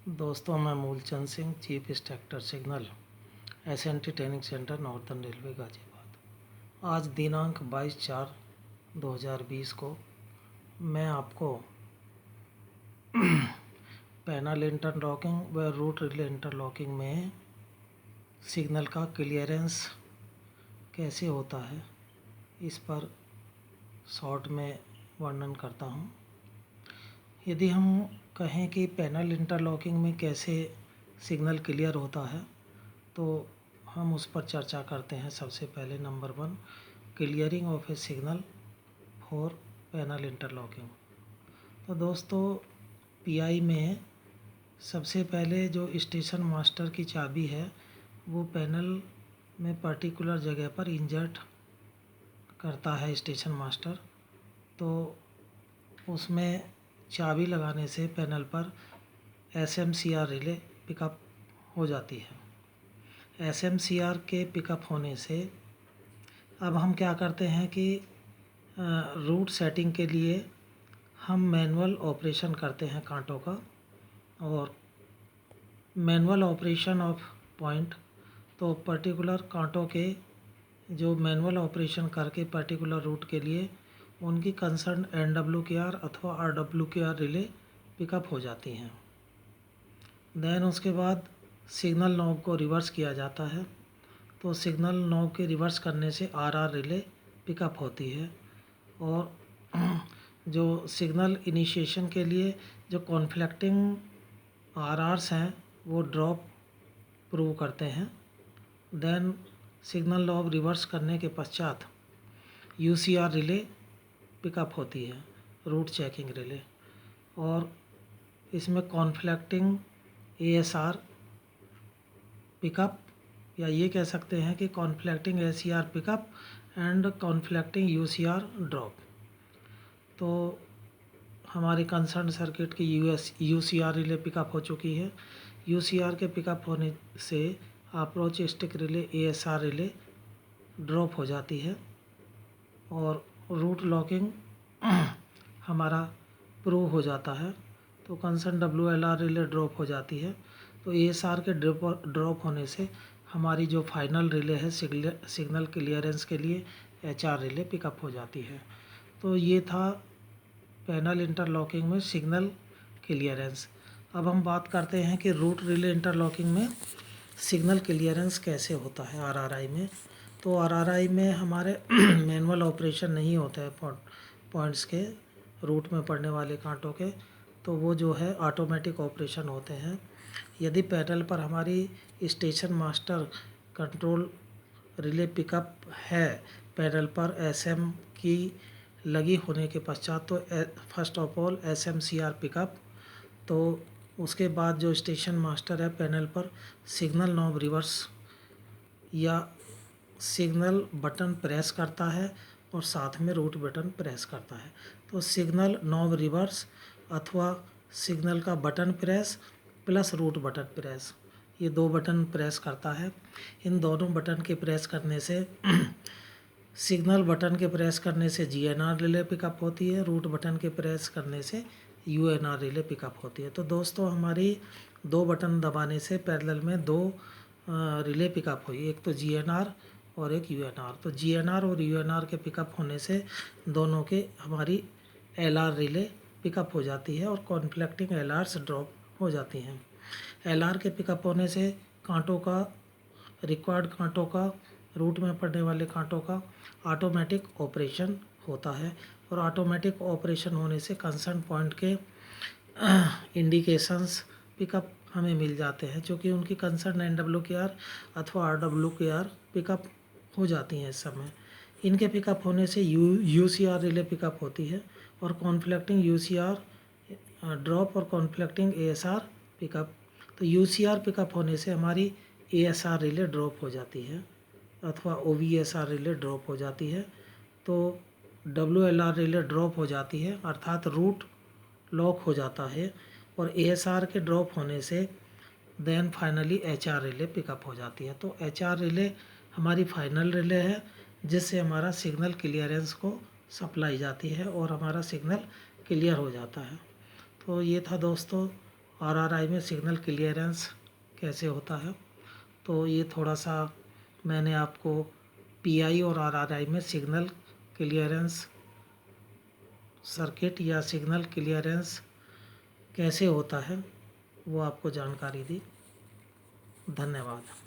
दोस्तों, मैं Moolchand Singh, chief instructor signal, SNT training centre, northern railway, Ghaziabad. आज दिनांक 22/4/2020 को मैं आपको पैनल इंटरलॉकिंग व रूट रिले इंटरलॉकिंग में सिग्नल का क्लियरेंस कैसे होता है, इस पर शॉर्ट में वर्णन करता हूँ। यदि हम कहें कि पैनल इंटरलॉकिंग में कैसे सिग्नल क्लियर होता है, तो हम उस पर चर्चा करते हैं। सबसे पहले number 1, clearing of A signal for panel interlocking. तो दोस्तों, पीआई में सबसे पहले जो स्टेशन मास्टर की चाबी है, वो पैनल में पर्टिकुलर जगह पर इंजर्ट करता है स्टेशन मास्टर। तो उसमें चाबी लगाने से पैनल पर एसएमसीआर रिले पिकअप हो जाती है। एसएमसीआर के पिकअप होने से अब हम क्या करते हैं कि रूट सेटिंग के लिए हम मैनुअल ऑपरेशन करते हैं कांटों का, और मैनुअल ऑपरेशन ऑफ पॉइंट, तो पर्टिकुलर कांटों के जो मैनुअल ऑपरेशन करके पर्टिकुलर रूट के लिए उनकी कंसर्न NWKR अथवा RWKR रिले पिकअप हो जाती हैं। देन उसके बाद सिग्नल नॉब को रिवर्स किया जाता है, तो सिग्नल नॉब के रिवर्स करने से RR रिले पिकअप होती है। और जो सिग्नल इनिशिएशन के लिए जो कॉन्फ्लिक्टिंग RRs हैं, वो ड्रॉप प्रूव करते हैं। देन सिग्नल नॉब रिवर्स करने के पश्चात UCR रिले पिकअप होती है, रूट चेकिंग रिले। और इसमें कॉन्फ्लिक्टिंग ASR पिकअप, या ये कह सकते हैं कि conflicting ACR pickup and conflicting UCR drop. तो हमारे कंसर्न सर्किट की UCR रिले पिकअप हो चुकी है। UCR के पिकअप होने से approach stick relay ASR relay drop हो जाती है और रूट लॉकिंग हमारा प्रूव हो जाता है। तो कंसर्न WLR रिले ड्रॉप हो जाती है। तो ASR के ड्रॉप होने से हमारी जो फाइनल रिले है सिग्नल क्लियरेंस के लिए HR रिले पिकअप हो जाती है। तो ये था पैनल इंटरलॉकिंग में सिग्नल क्लियरेंस। अब हम बात करते हैं कि रूट रिले इंटरलॉकिंग में सिग्नल क्लियरेंस कैसे होता है RRI में। तो RRI में हमारे मैनुअल ऑपरेशन नहीं होते हैं पॉइंट्स के, रूट में पड़ने वाले कांटों के, तो वो जो है ऑटोमेटिक ऑपरेशन होते हैं। यदि पैनल पर हमारी station master control relay pickup है, पैनल पर SM की लगी होने के पश्चात, तो first of all SMCR pickup, तो उसके बाद जो स्टेशन मास्टर है पैनल पर सिग्नल नॉब रिवर्स या सिग्नल बटन प्रेस करता है और साथ में रूट बटन प्रेस करता है। तो सिग्नल नॉब रिवर्स अथवा सिग्नल का button press plus route button press, ये 2 बटन प्रेस करता है। इन दोनों बटन के प्रेस करने से सिग्नल बटन के प्रेस करने से GNR रिले पिकअप होती है, रूट बटन के प्रेस करने से UNR रिले पिकअप होती है। तो दोस्तों, हमारी 2 बटन दबाने से पैरेलल में 2 रिले पिकअप हुई, एक तो GNR और एक UNR। तो GNR और UNR के पिकअप होने से दोनों के हमारी LR रिले पिकअप हो जाती है और कॉन्फ्लिक्टिंग LRs ड्रॉप हो जाती हैं। LR के पिकअप होने से कांटों का, रिक्वायर्ड कांटों का, रूट में पड़ने वाले कांटों का ऑटोमेटिक ऑपरेशन होता है। और ऑटोमेटिक ऑपरेशन होने से कंसर्न पॉइंट के इंडिकेशंस पिकअप हमें मिल जाते हैं, क्योंकि उनकी कंसर्न NWKR अथवा RWKR पिकअप हो जाती हैं इस समय। इनके पिकअप होने से UCR रिले पिकअप होती है और कॉन्फ्लिक्टिंग UCR ड्रॉप और कॉन्फ्लिक्टिंग ASR पिकअप। तो UCR पिकअप होने से हमारी ASR रिले ड्रॉप हो जाती है अथवा OVSR रिले ड्रॉप हो जाती है। तो WLR रिले ड्रॉप हो जाती है, अर्थात रूट लॉक हो जाता है। और ASR के ड्रॉप होने से then finally HR relay pickup हो जाती है। तो HR रिले हमारी फाइनल रिले है, जिससे हमारा सिग्नल क्लियरेंस को सप्लाई जाती है और हमारा सिग्नल क्लियर हो जाता है। तो ये था दोस्तों आरआरआई में सिग्नल क्लियरेंस कैसे होता है। तो ये थोड़ा सा मैंने आपको पीआई और आरआरआई में सिग्नल क्लियरेंस सर्किट या सिग्नल क्लियरेंस कैसे होता है वो आपको जानकारी दी। धन्यवाद।